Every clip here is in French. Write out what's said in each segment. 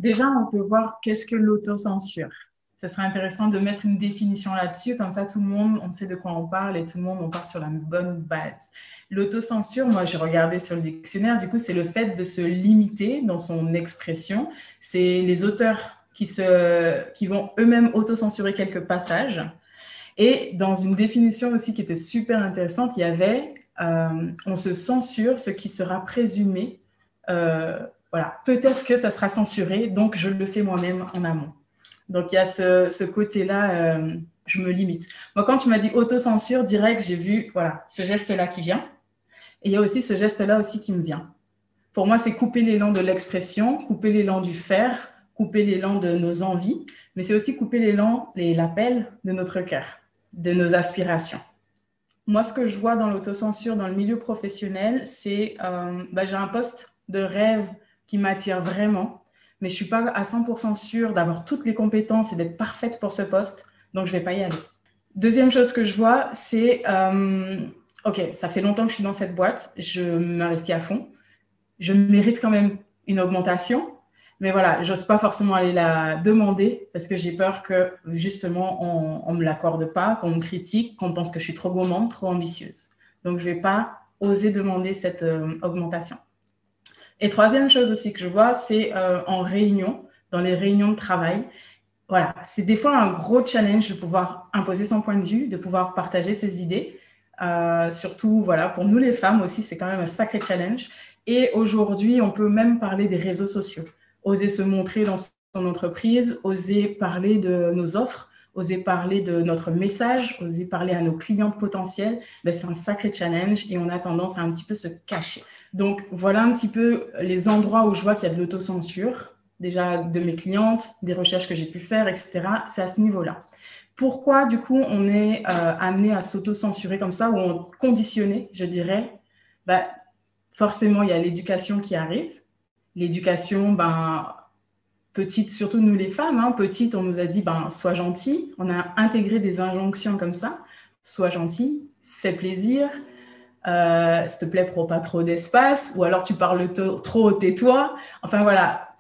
Déjà, on peut voir qu'est-ce que l'autocensure. Ce serait intéressant de mettre une définition là-dessus, comme ça tout le monde, on sait de quoi on parle et tout le monde, on part sur la bonne base. L'autocensure, moi j'ai regardé sur le dictionnaire, du coup c'est le fait de se limiter dans son expression. C'est les auteurs qui vont eux-mêmes autocensurer quelques passages. Et dans une définition aussi qui était super intéressante, il y avait on se censure ce qui sera présumé. Voilà, peut-être que ça sera censuré, donc je le fais moi-même en amont. Donc il y a ce côté-là, je me limite. Moi, quand tu m'as dit autocensure, direct, j'ai vu voilà, ce geste-là qui vient. Et il y a aussi ce geste-là aussi qui me vient. Pour moi, c'est couper l'élan de l'expression, couper l'élan du faire, couper l'élan de nos envies, mais c'est aussi couper l'élan et l'appel de notre cœur, de nos aspirations. Moi, ce que je vois dans l'autocensure, dans le milieu professionnel, c'est j'ai un poste de rêve qui m'attire vraiment, mais je ne suis pas à 100% sûre d'avoir toutes les compétences et d'être parfaite pour ce poste, donc je ne vais pas y aller. Deuxième chose que je vois, c'est, OK, ça fait longtemps que je suis dans cette boîte, je m'investis à fond, je mérite quand même une augmentation, mais voilà, j'ose pas forcément aller la demander parce que j'ai peur que justement on me l'accorde pas, qu'on me critique, qu'on pense que je suis trop gourmande, trop ambitieuse. Donc je vais pas oser demander cette augmentation. Et troisième chose aussi que je vois, c'est en réunion, dans les réunions de travail. Voilà, c'est des fois un gros challenge de pouvoir imposer son point de vue, de pouvoir partager ses idées. Surtout, voilà, pour nous les femmes aussi, c'est quand même un sacré challenge. Et aujourd'hui, on peut même parler des réseaux sociaux. Oser se montrer dans son entreprise, oser parler de nos offres, oser parler de notre message, oser parler à nos clients potentiels, c'est un sacré challenge et on a tendance à un petit peu se cacher. Donc, voilà un petit peu les endroits où je vois qu'il y a de l'autocensure, déjà de mes clientes, des recherches que j'ai pu faire, etc. C'est à ce niveau-là. Pourquoi, du coup, on est amené à s'auto-censurer comme ça, ou on conditionné, je dirais forcément, il y a l'éducation qui arrive. L'éducation, petite, surtout nous les femmes, petite, on nous a dit, sois gentil. On a intégré des injonctions comme ça. Sois gentil, fais plaisir, s'il te plaît, prends pas trop d'espace, ou alors tu parles trop, tais-toi. Enfin voilà,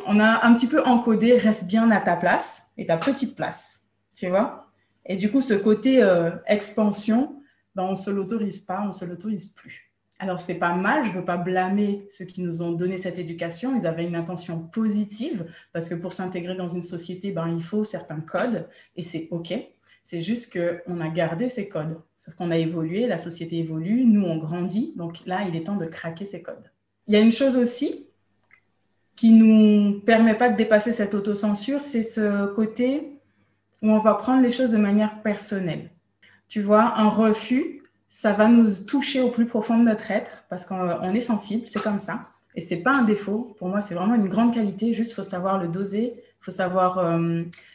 on a un petit peu encodé, reste bien à ta place et ta petite place, tu vois. Et du coup, ce côté expansion, on ne se l'autorise pas, on ne se l'autorise plus. Alors, c'est pas mal, je ne veux pas blâmer ceux qui nous ont donné cette éducation. Ils avaient une intention positive, parce que pour s'intégrer dans une société, il faut certains codes, et c'est OK. C'est juste qu'on a gardé ces codes. Sauf qu'on a évolué, la société évolue, nous, on grandit. Donc là, il est temps de craquer ces codes. Il y a une chose aussi qui ne nous permet pas de dépasser cette autocensure, c'est ce côté où on va prendre les choses de manière personnelle. Tu vois, un refus, ça va nous toucher au plus profond de notre être parce qu'on est sensible, c'est comme ça. Et ce n'est pas un défaut. Pour moi, c'est vraiment une grande qualité. Juste, il faut savoir le doser, il faut savoir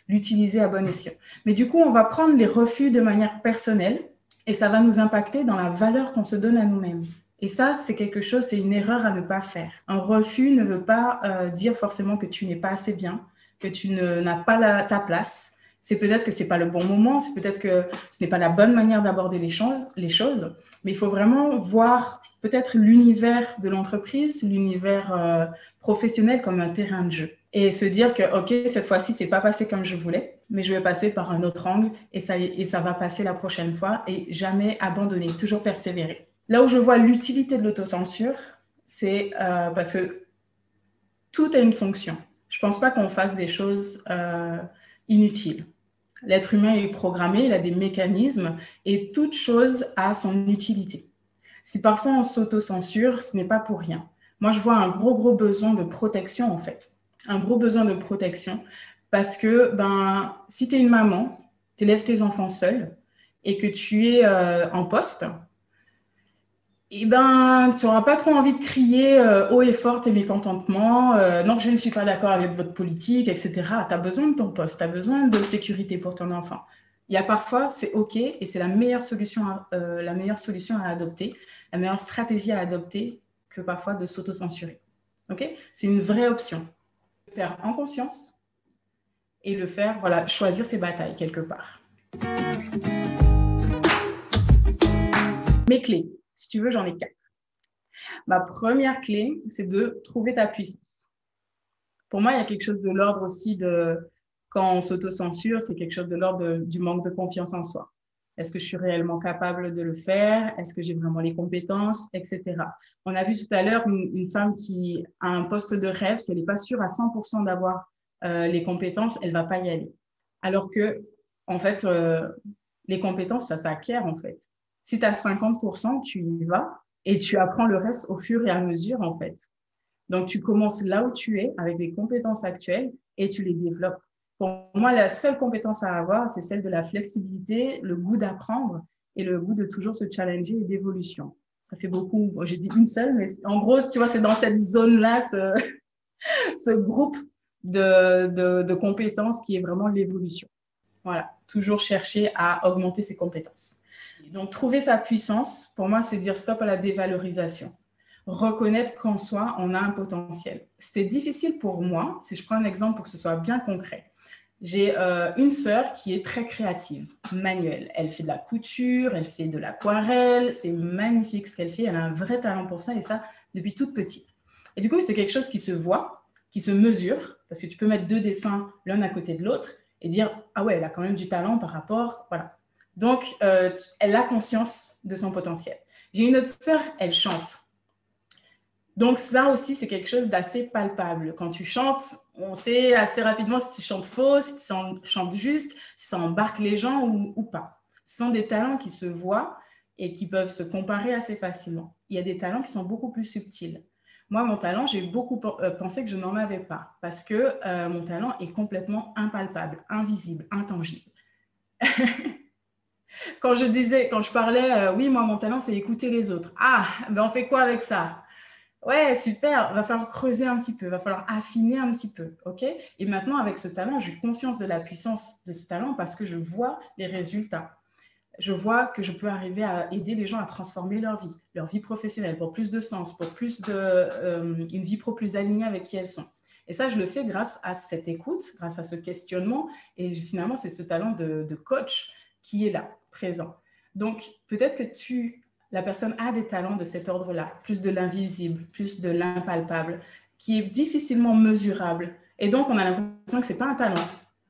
l'utiliser à bon escient. Mais du coup, on va prendre les refus de manière personnelle et ça va nous impacter dans la valeur qu'on se donne à nous-mêmes. Et ça, c'est quelque chose, c'est une erreur à ne pas faire. Un refus ne veut pas dire forcément que tu n'es pas assez bien, que tu n'as pas ta place. C'est peut-être que ce n'est pas le bon moment, c'est peut-être que ce n'est pas la bonne manière d'aborder les choses, mais il faut vraiment voir peut-être l'univers de l'entreprise, l'univers professionnel comme un terrain de jeu. Et se dire que, OK, cette fois-ci, ce n'est pas passé comme je voulais, mais je vais passer par un autre angle et ça va passer la prochaine fois et jamais abandonner, toujours persévérer. Là où je vois l'utilité de l'autocensure, c'est parce que tout a une fonction. Je ne pense pas qu'on fasse des choses inutiles. L'être humain est programmé, il a des mécanismes et toute chose a son utilité. Si parfois on s'auto-censure, ce n'est pas pour rien. Moi, je vois un gros besoin de protection en fait. Un gros besoin de protection parce que si tu es une maman, tu élèves tes enfants seuls et que tu es en poste, tu n'auras pas trop envie de crier haut et fort tes mécontentements. Non, je ne suis pas d'accord avec votre politique, etc. Tu as besoin de ton poste, tu as besoin de sécurité pour ton enfant. Il y a parfois, c'est OK et c'est la meilleure solution à adopter, la meilleure stratégie à adopter que parfois de s'auto-censurer. OK ? C'est une vraie option. Le faire en conscience et le faire, choisir ses batailles quelque part. Mes clés. Si tu veux, j'en ai 4. Ma première clé, c'est de trouver ta puissance. Pour moi, il y a quelque chose de l'ordre aussi de, quand on s'auto-censure, c'est quelque chose de l'ordre du manque de confiance en soi. Est-ce que je suis réellement capable de le faire? Est-ce que j'ai vraiment les compétences, etc. On a vu tout à l'heure une femme qui a un poste de rêve, si elle n'est pas sûre à 100% d'avoir les compétences, elle ne va pas y aller. Alors que, en fait, les compétences, ça s'acquiert, en fait. Si tu as 50%, tu y vas et tu apprends le reste au fur et à mesure, en fait. Donc, tu commences là où tu es avec des compétences actuelles et tu les développes. Pour moi, la seule compétence à avoir, c'est celle de la flexibilité, le goût d'apprendre et le goût de toujours se challenger et d'évolution. Ça fait beaucoup. Bon, j'ai dit une seule, mais en gros, tu vois, c'est dans cette zone-là, ce groupe de compétences qui est vraiment l'évolution. Voilà, toujours chercher à augmenter ses compétences. Donc, trouver sa puissance, pour moi, c'est dire stop à la dévalorisation. Reconnaître qu'en soi, on a un potentiel. C'était difficile pour moi, si je prends un exemple pour que ce soit bien concret. J'ai une sœur qui est très créative, manuelle. Elle fait de la couture, elle fait de l'aquarelle, c'est magnifique ce qu'elle fait, elle a un vrai talent pour ça et ça depuis toute petite. Et du coup, c'est quelque chose qui se voit, qui se mesure, parce que tu peux mettre deux dessins l'un à côté de l'autre et dire « Ah ouais, elle a quand même du talent par rapport… » Voilà. Donc, elle a conscience de son potentiel. J'ai une autre sœur, elle chante. Donc, ça aussi, c'est quelque chose d'assez palpable. Quand tu chantes, on sait assez rapidement si tu chantes faux, si tu chantes juste, si ça embarque les gens ou pas. Ce sont des talents qui se voient et qui peuvent se comparer assez facilement. Il y a des talents qui sont beaucoup plus subtils. Moi, mon talent, j'ai beaucoup pensé que je n'en avais pas parce que mon talent est complètement impalpable, invisible, intangible. Quand je parlais, oui, moi, mon talent, c'est écouter les autres. Ah, ben on fait quoi avec ça? Ouais, super, va falloir creuser un petit peu, va falloir affiner un petit peu, ok? Et maintenant, avec ce talent, j'ai conscience de la puissance de ce talent parce que je vois les résultats. Je vois que je peux arriver à aider les gens à transformer leur vie professionnelle, pour plus de sens, pour une vie pro plus alignée avec qui elles sont. Et ça, je le fais grâce à cette écoute, grâce à ce questionnement. Et finalement, c'est ce talent de coach qui est là, présent. Donc, peut-être que la personne a des talents de cet ordre-là, plus de l'invisible, plus de l'impalpable, qui est difficilement mesurable. Et donc, on a l'impression que ce n'est pas un talent.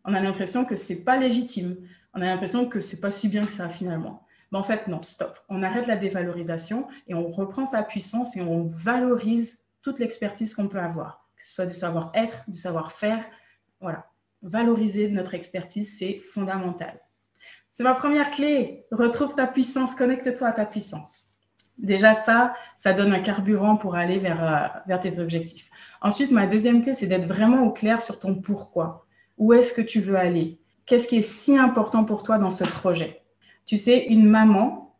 On a l'impression que ce n'est pas légitime. On a l'impression que ce n'est pas si bien que ça, finalement. Mais en fait, non, stop. On arrête la dévalorisation et on reprend sa puissance et on valorise toute l'expertise qu'on peut avoir, que ce soit du savoir-être, du savoir-faire. Voilà. Valoriser notre expertise, c'est fondamental. C'est ma première clé. Retrouve ta puissance, connecte-toi à ta puissance. Déjà, ça donne un carburant pour aller vers tes objectifs. Ensuite, ma deuxième clé, c'est d'être vraiment au clair sur ton pourquoi. Où est-ce que tu veux aller? Qu'est-ce qui est si important pour toi dans ce projet? Tu sais, une maman,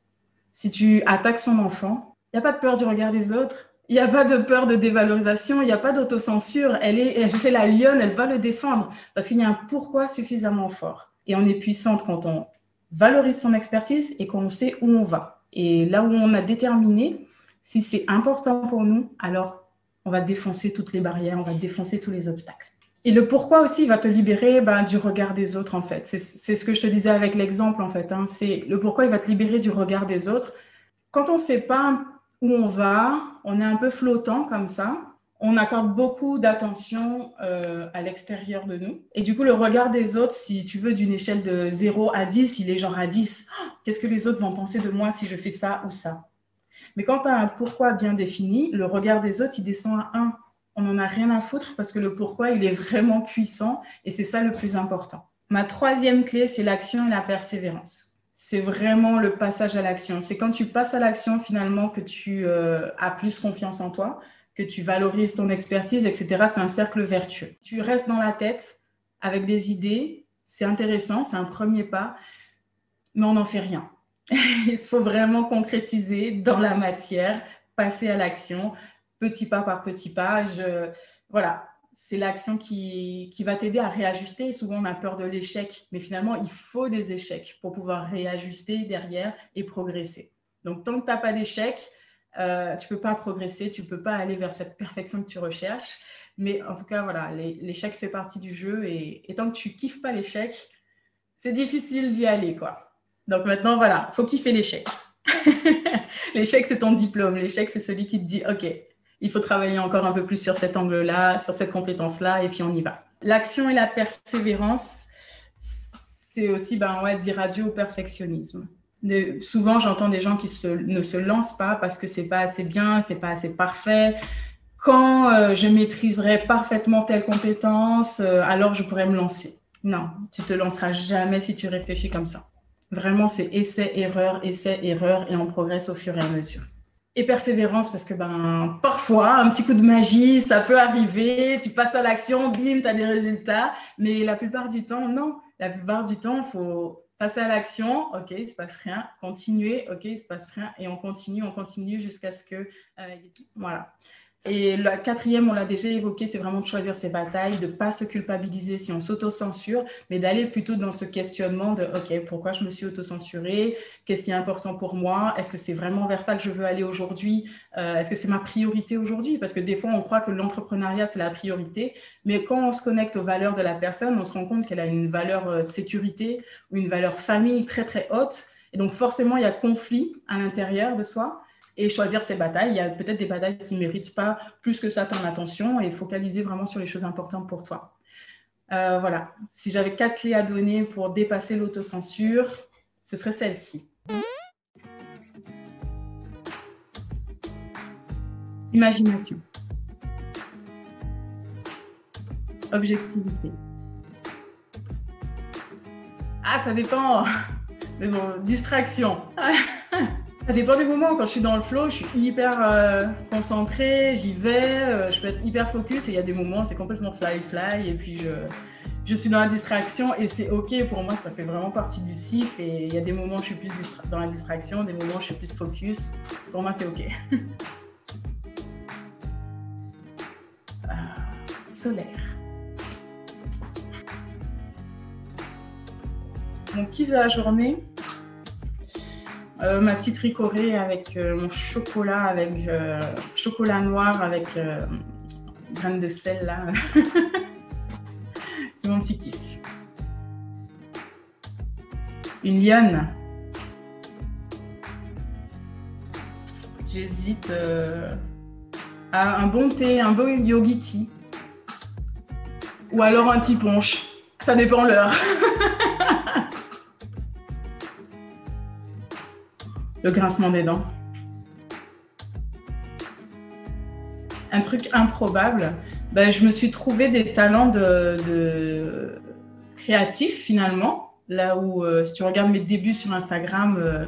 si tu attaques son enfant, il n'y a pas de peur du regard des autres, il n'y a pas de peur de dévalorisation, il n'y a pas d'autocensure. Elle fait la lionne, elle va le défendre parce qu'il y a un pourquoi suffisamment fort. Et on est puissante quand on valorise son expertise et qu'on sait où on va. Et là où on a déterminé, si c'est important pour nous, alors on va défoncer toutes les barrières, on va défoncer tous les obstacles. Et le pourquoi aussi, il va te libérer du regard des autres, en fait. C'est ce que je te disais avec l'exemple, en fait. C'est le pourquoi, il va te libérer du regard des autres. Quand on ne sait pas où on va, on est un peu flottant comme ça. On accorde beaucoup d'attention à l'extérieur de nous. Et du coup, le regard des autres, si tu veux, d'une échelle de 0 à 10, il est genre à 10. Qu'est-ce que les autres vont penser de moi si je fais ça ou ça? Mais quand tu as un pourquoi bien défini, le regard des autres, il descend à 1. On n'en a rien à foutre parce que le pourquoi, il est vraiment puissant et c'est ça le plus important. Ma troisième clé, c'est l'action et la persévérance. C'est vraiment le passage à l'action. C'est quand tu passes à l'action, finalement, que tu as plus confiance en toi, que tu valorises ton expertise, etc. C'est un cercle vertueux. Tu restes dans la tête avec des idées, c'est intéressant, c'est un premier pas, mais on n'en fait rien. Il faut vraiment concrétiser dans la matière, passer à l'action, petit pas par petit pas. Voilà, c'est l'action qui va t'aider à réajuster. Souvent, on a peur de l'échec, mais finalement, il faut des échecs pour pouvoir réajuster derrière et progresser. Donc, tant que tu n'as pas d'échec, tu ne peux pas progresser, tu ne peux pas aller vers cette perfection que tu recherches. Mais en tout cas, voilà, l'échec fait partie du jeu et tant que tu ne kiffes pas l'échec, c'est difficile d'y aller, quoi. Donc maintenant, voilà, il faut kiffer l'échec. L'échec, c'est ton diplôme. L'échec, c'est celui qui te dit, OK, Il faut travailler encore un peu plus sur cet angle-là, sur cette compétence-là, et puis on y va. L'action et la persévérance, c'est aussi dire adieu au perfectionnisme. Souvent, j'entends des gens qui ne se lancent pas parce que c'est pas assez bien, c'est pas assez parfait. Quand je maîtriserai parfaitement telle compétence, alors je pourrais me lancer. Non, tu te lanceras jamais si tu réfléchis comme ça. Vraiment, c'est essai-erreur, et on progresse au fur et à mesure. Et persévérance, parce que parfois, un petit coup de magie, ça peut arriver, tu passes à l'action, bim, tu as des résultats. Mais la plupart du temps, non. La plupart du temps, il faut passer à l'action, ok, il ne se passe rien, continuer, ok, il ne se passe rien, et on continue jusqu'à ce que... voilà. Et la quatrième, on l'a déjà évoqué, c'est vraiment de choisir ses batailles, de ne pas se culpabiliser si on s'auto-censure, mais d'aller plutôt dans ce questionnement de « Ok, pourquoi je me suis auto-censurée? Qu'est-ce qui est important pour moi? Est-ce que c'est vraiment vers ça que je veux aller aujourd'hui? Est-ce que c'est ma priorité aujourd'hui ?» Parce que des fois, on croit que l'entrepreneuriat, c'est la priorité, mais quand on se connecte aux valeurs de la personne, on se rend compte qu'elle a une valeur sécurité ou une valeur famille très, très haute. Et donc, forcément, il y a conflit à l'intérieur de soi. Et choisir ses batailles. Il y a peut-être des batailles qui ne méritent pas plus que ça ton attention et focaliser vraiment sur les choses importantes pour toi. Voilà. Si j'avais 4 clés à donner pour dépasser l'autocensure, ce serait celle-ci. Imagination. Objectivité. Ah, ça dépend. Mais bon, distraction. Ça dépend des moments. Quand je suis dans le flow, je suis hyper concentrée, j'y vais, je peux être hyper focus. Et il y a des moments, c'est complètement fly. Et puis, je suis dans la distraction et c'est OK. Pour moi, ça fait vraiment partie du cycle. Et il y a des moments où je suis plus dans la distraction, des moments où je suis plus focus. Pour moi, c'est OK. Solaire. Mon kiff de la journée, ma petite ricorée avec mon chocolat, avec chocolat noir avec graines de sel là. C'est mon petit kiff. Une lionne. J'hésite à un bon thé, un bon yogi tea. Ou alors un petit punch. Ça dépend l'heure. Le grincement des dents. Un truc improbable. Je me suis trouvé des talents de créatifs finalement. Là où, si tu regardes mes débuts sur Instagram,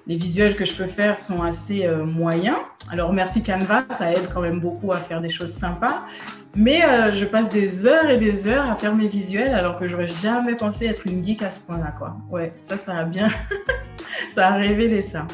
les visuels que je peux faire sont assez moyens. Alors merci Canva, ça aide quand même beaucoup à faire des choses sympas. Mais je passe des heures et des heures à faire mes visuels alors que j'aurais jamais pensé être une geek à ce point-là, quoi. Ouais, ça a bien... ça a révélé ça.